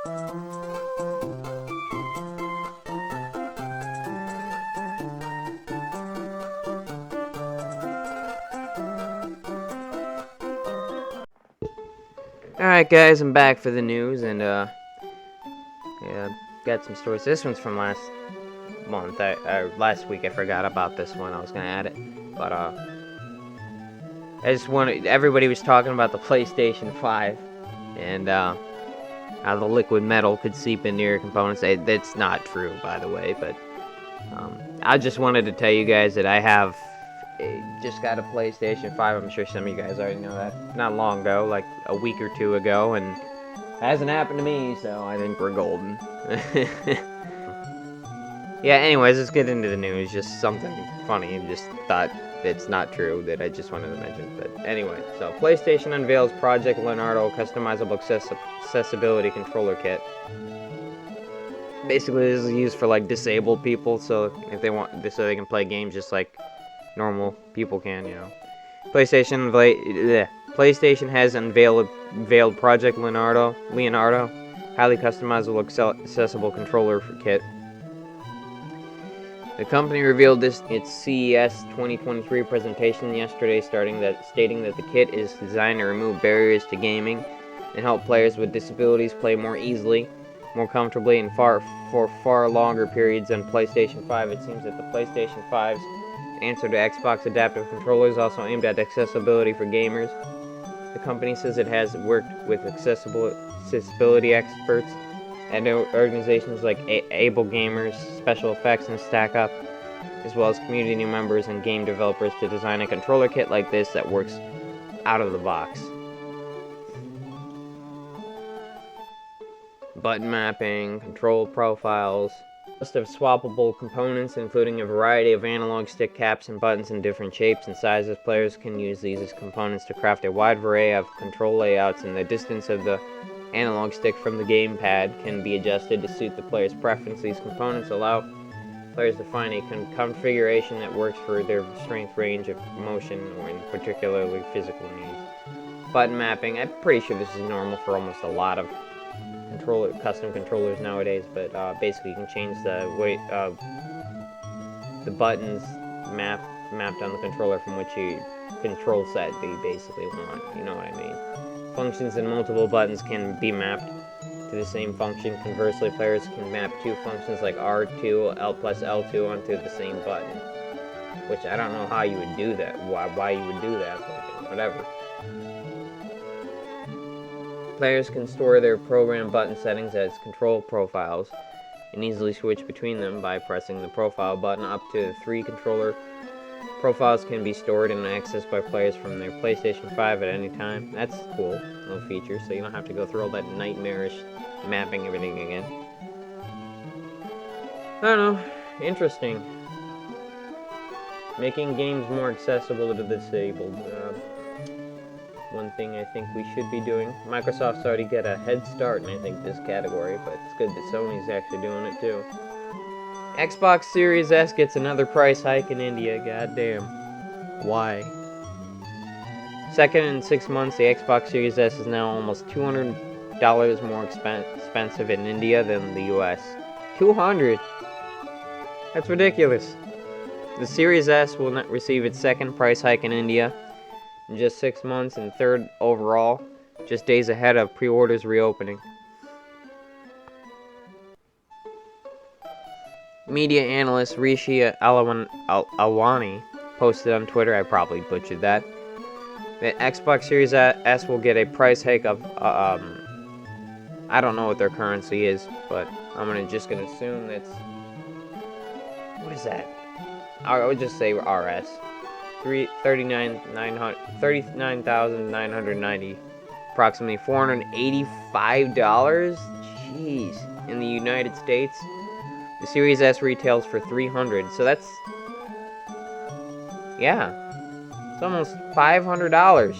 Alright guys, I'm back for the news, and yeah, got some stories. This one's from last month. Last week I forgot about this one. I was gonna add it, but I just wanted, everybody was talking about the PlayStation 5, and how the liquid metal could seep into your components. That's not true, by the way, but I just wanted to tell you guys that I have just got a PlayStation 5. I'm sure some of you guys already know that. Not long ago, like a week or two ago, and it hasn't happened to me, so I think we're golden. Yeah, anyways, let's get into the news. Just something funny. Just thought it's not true that I just wanted to mention. But anyway, so PlayStation unveils Project Leonardo customizable accessibility controller kit. Basically, this is used for like disabled people, so if they want, so they can play games just like normal people can, you know. PlayStation has unveiled Project Leonardo, highly customizable accessible controller kit. The company revealed this its CES 2023 presentation yesterday, stating that the kit is designed to remove barriers to gaming and help players with disabilities play more easily, more comfortably, and for far longer periods than PlayStation 5. It seems that the PlayStation 5's answer to Xbox adaptive controllers also aimed at accessibility for gamers. The company says it has worked with accessibility experts and organizations like Able Gamers, Special Effects, and Stack Up, as well as community members and game developers to design a controller kit like this that works out of the box. Button mapping, control profiles, list of swappable components, including a variety of analog stick caps and buttons in different shapes and sizes. Players can use these as components to craft a wide array of control layouts, and the distance of the analog stick from the gamepad can be adjusted to suit the player's preference. These components allow players to find a configuration that works for their strength, range of motion, or in particularly physical needs. Button mapping, I'm pretty sure this is normal for almost a lot of custom controllers nowadays, but basically you can change the way the buttons mapped on the controller from which you control set you basically want, you know what I mean. Functions in multiple buttons can be mapped to the same function. Conversely, players can map two functions like R2, L plus L2 onto the same button, which I don't know how you would do that, why you would do that, but whatever. Players can store their program button settings as control profiles and easily switch between them by pressing the profile button. Up to 3 controller profiles can be stored and accessed by players from their PlayStation 5 at any time. That's cool, little feature, so you don't have to go through all that nightmarish mapping everything again. I don't know, interesting. Making games more accessible to the disabled. One thing I think we should be doing. Microsoft's already got a head start in, I think, this category, but it's good that Sony's actually doing it too. Xbox Series S gets another price hike in India. Goddamn. Why? Second in 6 months, the Xbox Series S is now almost $200 more expensive in India than the US. $200? That's ridiculous. The Series S will not receive its second price hike in India in just 6 months, and third overall, just days ahead of pre-orders reopening. Media analyst Rishi Alwani posted on Twitter, I probably butchered that, the Xbox Series S will get a price hike of, I don't know what their currency is, but I'm just gonna assume that's, what is that? I would just say RS. $39,990, approximately $485. Jeez. In the United States, the Series S retails for $300. So that's, yeah, it's almost $500.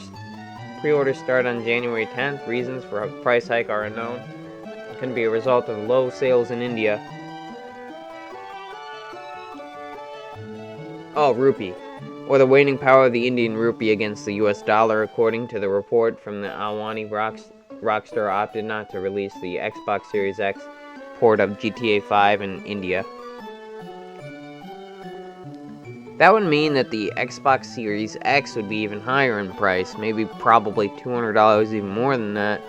Pre-orders start on January 10th. Reasons for a price hike are unknown. It can be a result of low sales in India. Oh, rupee. Or the waning power of the Indian rupee against the US dollar, according to the report from the Alwani Rockstar opted not to release the Xbox Series X port of GTA 5 in India. That would mean that the Xbox Series X would be even higher in price, maybe probably $200, even more than that.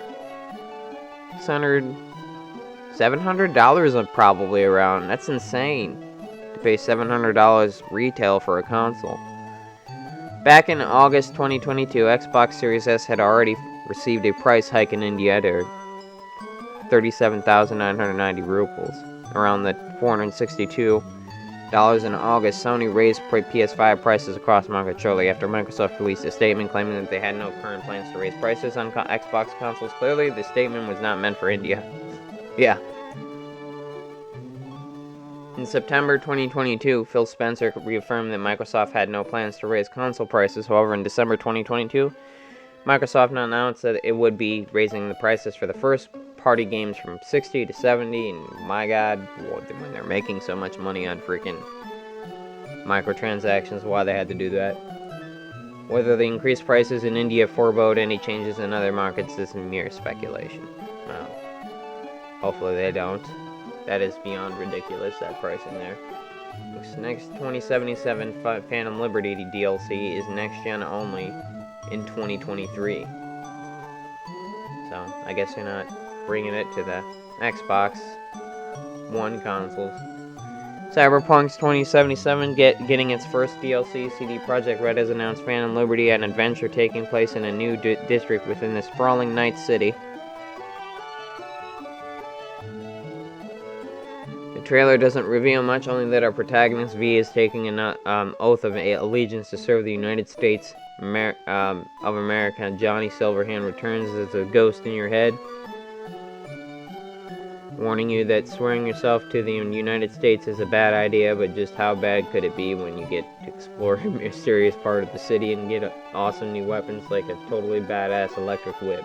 $700 probably around. That's insane to pay $700 retail for a console. Back in August 2022, Xbox Series S had already received a price hike in India to 37,990 rupees, around the $462 in August. Sony raised PS5 prices across the market shortly after Microsoft released a statement claiming that they had no current plans to raise prices on Xbox consoles. Clearly, the statement was not meant for India. Yeah. In September 2022, Phil Spencer reaffirmed that Microsoft had no plans to raise console prices. However, in December 2022, Microsoft announced that it would be raising the prices for the first-party games from $60 to $70, and my god, when they're making so much money on freaking microtransactions, why they had to do that. Whether the increased prices in India forebode any changes in other markets is mere speculation. Well, hopefully they don't. That is beyond ridiculous, that pricing there. This next 2077 Phantom Liberty DLC is next-gen only in 2023. So, I guess they're not bringing it to the Xbox One consoles. Cyberpunk's 2077 getting its first DLC. CD Projekt Red has announced Phantom Liberty, an adventure taking place in a new district within the sprawling Night City. The trailer doesn't reveal much, only that our protagonist V is taking an oath of allegiance to serve the United States of America. Johnny Silverhand returns as a ghost in your head, warning you that swearing yourself to the United States is a bad idea, but just how bad could it be when you get to explore a mysterious part of the city and get awesome new weapons like a totally badass electric whip.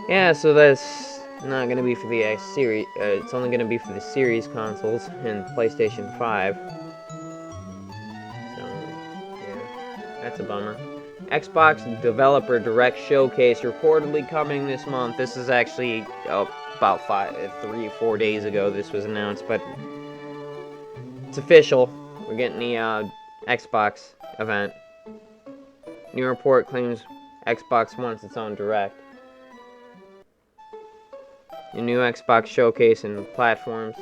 Yeah, so that's not going to be for the series. It's only going to be for the series consoles and PlayStation 5. So, yeah, that's a bummer. Xbox Developer Direct Showcase reportedly coming this month. This is actually about 3 or 4 days ago this was announced, but it's official. We're getting the Xbox event. New report claims Xbox wants its own Direct. The new Xbox Showcase and platforms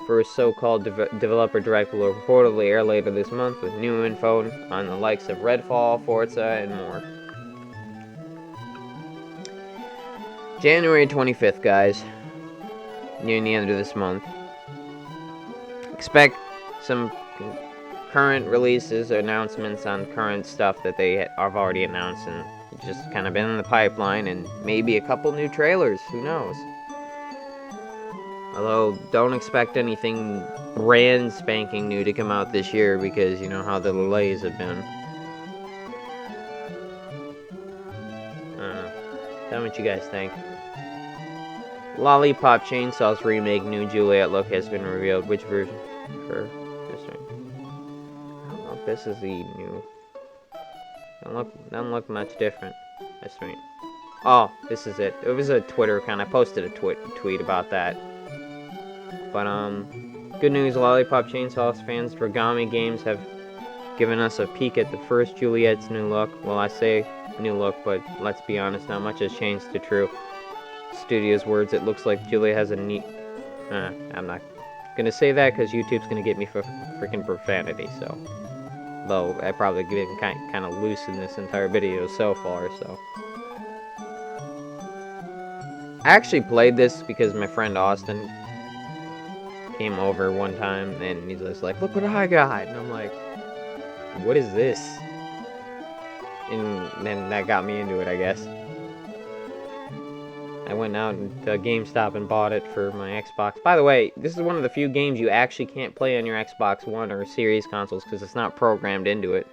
for a so-called Developer Direct will reportedly air later this month with new info on the likes of Redfall, Forza, and more. January 25th, guys. Near the end of this month. Expect some current releases or announcements on current stuff that they have already announced and just kind of been in the pipeline, and maybe a couple new trailers. Who knows? Although, don't expect anything brand spanking new to come out this year because you know how the delays have been. Tell me what you guys think. Lollipop Chainsaw's remake New Juliet look has been revealed. Which version? For this one? I don't know if this is the new. Doesn't look much different. That's right. Oh, this is it. It was a Twitter account. I posted a tweet about that. But, good news, Lollipop Chainsaw's fans for Gami Games have given us a peek at the first Juliet's new look. Well, I say new look, but let's be honest, not much has changed to true studio's words. It looks like Juliet has a neat... I'm not gonna say that because YouTube's gonna get me for freaking profanity, so... Though, I've probably been kind of loose in this entire video so far, so... I actually played this because my friend Austin came over one time and he's just like, look what I got, and I'm like, what is this? And then that got me into it, I guess. I went out to GameStop and bought it for my Xbox. By the way, this is one of the few games you actually can't play on your Xbox One or Series consoles because it's not programmed into it.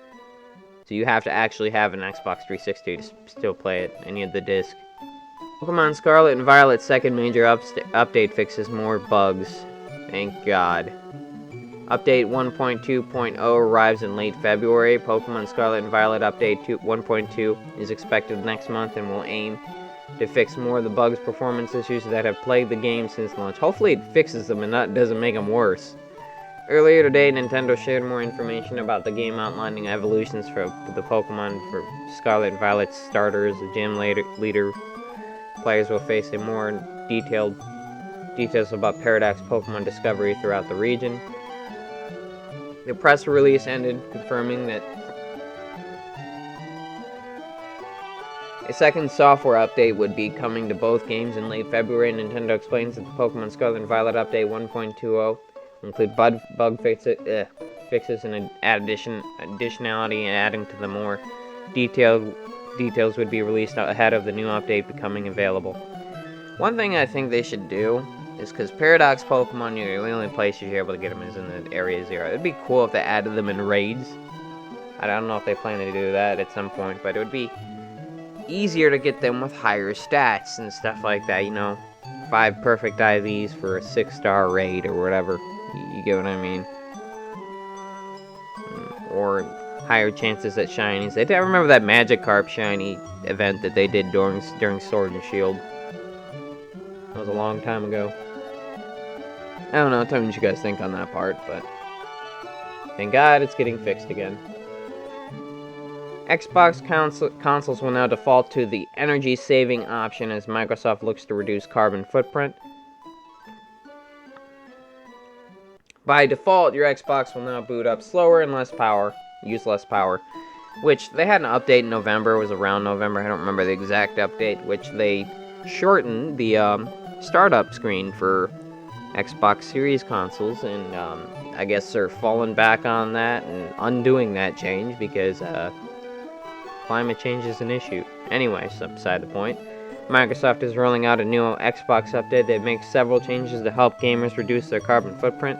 So you have to actually have an Xbox 360 to still play it, and you need the disc. Pokemon Scarlet and Violet's second major update fixes more bugs. Thank God. Update 1.2.0 arrives in late February. Pokemon Scarlet and Violet Update 1.2 is expected next month and will aim to fix more of the bugs, performance issues that have plagued the game since launch. Hopefully it fixes them and doesn't make them worse. Earlier today, Nintendo shared more information about the game, outlining evolutions for the Pokemon for Scarlet and Violet starters. The gym leader players will face a more details about Paradox Pokemon discovery throughout the region. The press release ended confirming that a second software update would be coming to both games in late February. Nintendo explains that the Pokemon Scarlet and Violet Update 1.20 will include bug fixes and additionality, and adding to the more details would be released ahead of the new update becoming available. One thing I think they should do is, because Paradox Pokemon, the only place you're able to get them is in the Area 0. It'd be cool if they added them in raids. I don't know if they plan to do that at some point, but it would be easier to get them with higher stats and stuff like that, 5 perfect IVs for a 6-star raid or whatever. You get what I mean? Or higher chances at shinies. I remember that Magikarp shiny event that they did during Sword and Shield. That was a long time ago. I don't know, tell me what you guys think on that part, but thank God it's getting fixed again. Xbox consoles will now default to the energy saving option as Microsoft looks to reduce carbon footprint. By default, your Xbox will now boot up slower and use less power, which they had an update in November. It was around November, I don't remember the exact update, which they shortened the startup screen for Xbox Series consoles, and I guess they're falling back on that and undoing that change because climate change is an issue. Anyway, so beside the point. Microsoft is rolling out a new Xbox update that makes several changes to help gamers reduce their carbon footprint.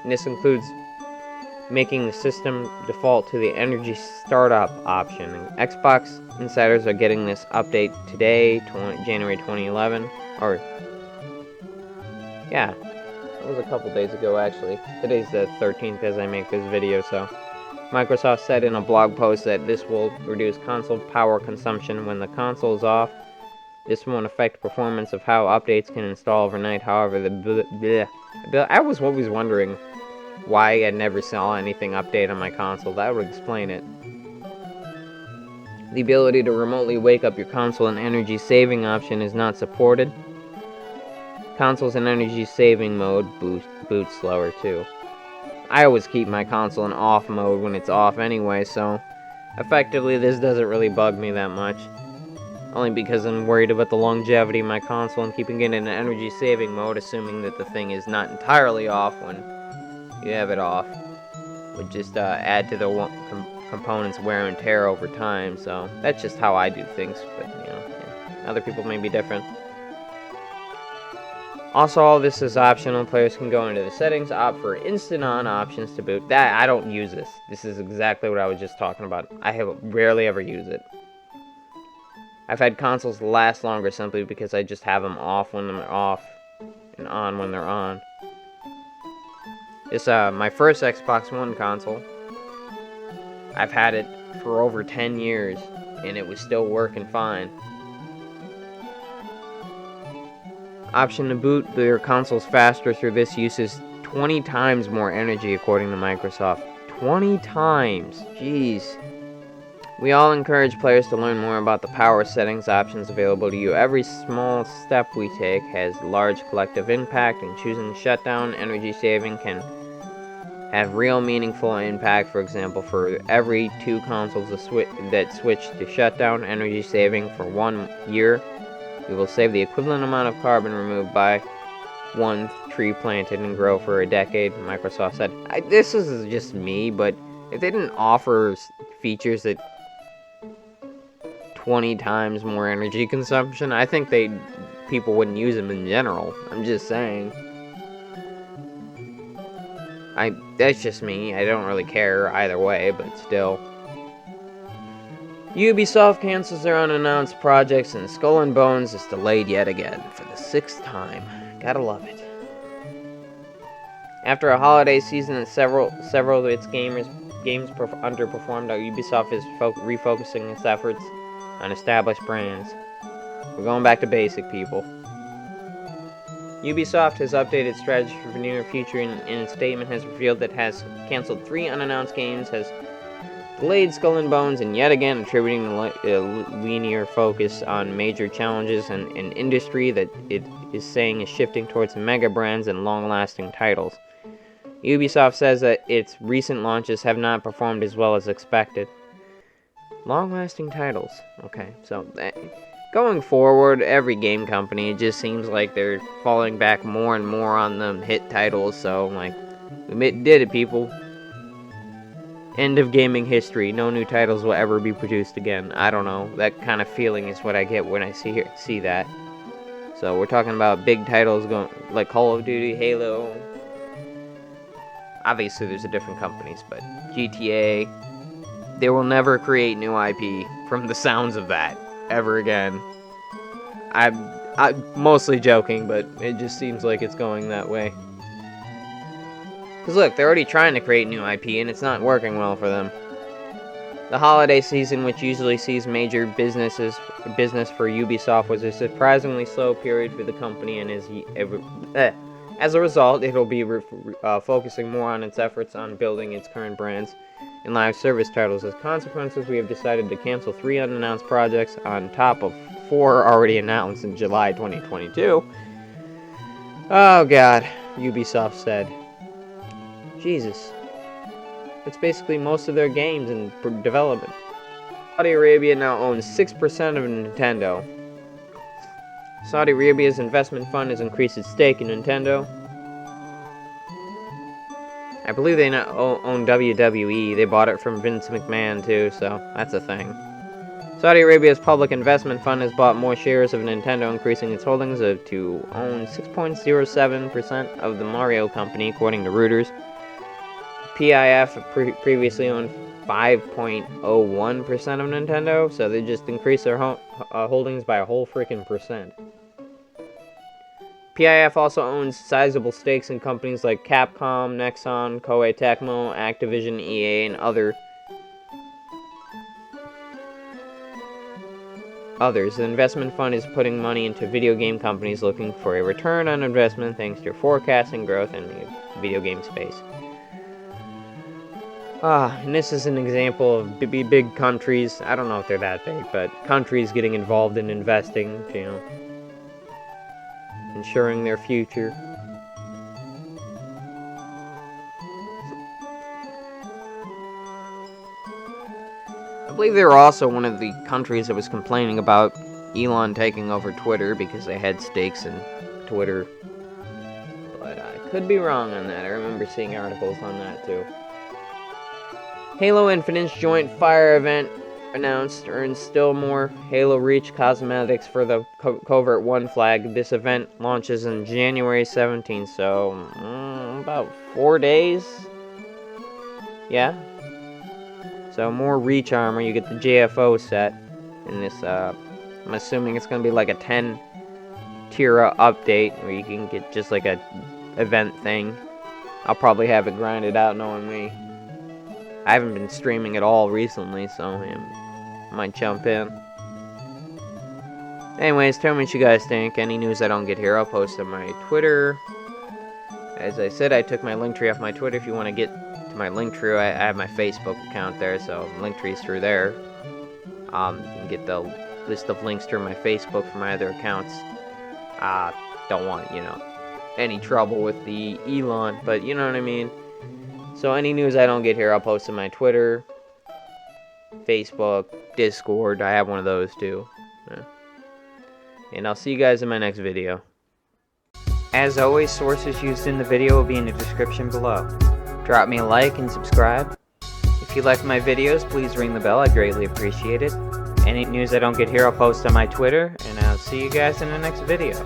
And this includes making the system default to the energy startup option. And Xbox insiders are getting this update today, January 2011. Or, yeah, it was a couple days ago actually. Today's the 13th as I make this video, so. Microsoft said in a blog post that this will reduce console power consumption when the console is off. This won't affect performance of how updates can install overnight. However, I was always wondering why I never saw anything update on my console. That would explain it. The ability to remotely wake up your console in energy saving option is not supported. Consoles in energy saving mode boot slower too. I always keep my console in off mode when it's off anyway, so effectively this doesn't really bug me that much. Only because I'm worried about the longevity of my console and keeping it in energy saving mode, assuming that the thing is not entirely off when you have it off. Would just add to the component's wear and tear over time, so that's just how I do things, but other people may be different. Also, all this is optional. Players can go into the settings, opt for instant on options to boot. That, I don't use this. This is exactly what I was just talking about. I have rarely ever used it. I've had consoles last longer simply because I just have them off when they're off and on when they're on. It's my first Xbox One console. I've had it for over 10 years and it was still working fine. Option to boot their consoles faster through this uses 20 times more energy according to Microsoft. 20 times! Jeez. We all encourage players to learn more about the power settings options available to you. Every small step we take has large collective impact, and choosing shutdown energy saving can have real meaningful impact. For example, for every 2 consoles that switch to shutdown energy saving for 1 year, we will save the equivalent amount of carbon removed by 1 tree planted and grow for a decade, Microsoft said. This is just me, but if they didn't offer features that 20 times more energy consumption, I think people wouldn't use them in general. I'm just saying. That's just me. I don't really care either way, but still. Ubisoft cancels their unannounced projects, and Skull and Bones is delayed yet again for the 6th time. Gotta love it. After a holiday season that several of its games underperformed, Ubisoft is refocusing its efforts on established brands. We're going back to basic, people. Ubisoft has updated strategy for the near future and in its statement has revealed that it has cancelled 3 unannounced games, has delayed Skull and Bones, and yet again attributing the linear focus on major challenges and an industry that it is saying is shifting towards mega brands and long-lasting titles. Ubisoft says that its recent launches have not performed as well as expected. Long-lasting titles. Okay, so going forward, every game company, it just seems like they're falling back more and more on them hit titles, so, like, we did it, people. End of gaming history. No new titles will ever be produced again. I don't know. That kind of feeling is what I get when I see that. So, we're talking about big titles going, like Call of Duty, Halo. Obviously, there's different companies, but GTA. They will never create new IP from the sounds of that ever again. I'm mostly joking, but it just seems like it's going that way. Because look, they're already trying to create new IP, and it's not working well for them. The holiday season, which usually sees major business for Ubisoft, was a surprisingly slow period for the company, and as a result, it'll be focusing more on its efforts on building its current brands and live service titles. As consequences, we have decided to cancel 3 unannounced projects on top of 4 already announced in July 2022. Oh god, Ubisoft said. Jesus. It's basically most of their games in development. Saudi Arabia now owns 6% of Nintendo. Saudi Arabia's investment fund has increased its stake in Nintendo. I believe they now own WWE. They bought it from Vince McMahon too, so that's a thing. Saudi Arabia's public investment fund has bought more shares of Nintendo, increasing its holdings to own 6.07% of the Mario Company, according to Reuters. PIF previously owned 5.01% of Nintendo, so they just increased their holdings by a whole freaking percent. PIF also owns sizable stakes in companies like Capcom, Nexon, Koei Tecmo, Activision, EA, and others. The investment fund is putting money into video game companies looking for a return on investment thanks to forecasting growth in the video game space. And this is an example of big countries. I don't know if they're that big, but countries getting involved in investing, you know, ensuring their future. I believe they were also one of the countries that was complaining about Elon taking over Twitter because they had stakes in Twitter. But I could be wrong on that. I remember seeing articles on that too. Halo Infinite's joint fire event announced earns still more Halo Reach cosmetics for the Covert 1 flag. This event launches on January 17th, so about 4 days. Yeah. So more Reach armor. You get the JFO set in this. I'm assuming it's gonna be like a 10 tier update where you can get just like a event thing. I'll probably have it grinded out, knowing me. I haven't been streaming at all recently, so I might jump in. Anyways, tell me what you guys think. Any news I don't get here, I'll post on my Twitter. As I said, I took my Linktree off my Twitter. If you want to get to my Linktree, I have my Facebook account there, so Linktree's through there. You can get the list of links through my Facebook for my other accounts. Don't want, any trouble with the Elon, but you know what I mean. So any news I don't get here, I'll post on my Twitter, Facebook, Discord. I have one of those too. And I'll see you guys in my next video. As always, sources used in the video will be in the description below. Drop me a like and subscribe. If you like my videos, please ring the bell. I greatly appreciate it. Any news I don't get here, I'll post on my Twitter. And I'll see you guys in the next video.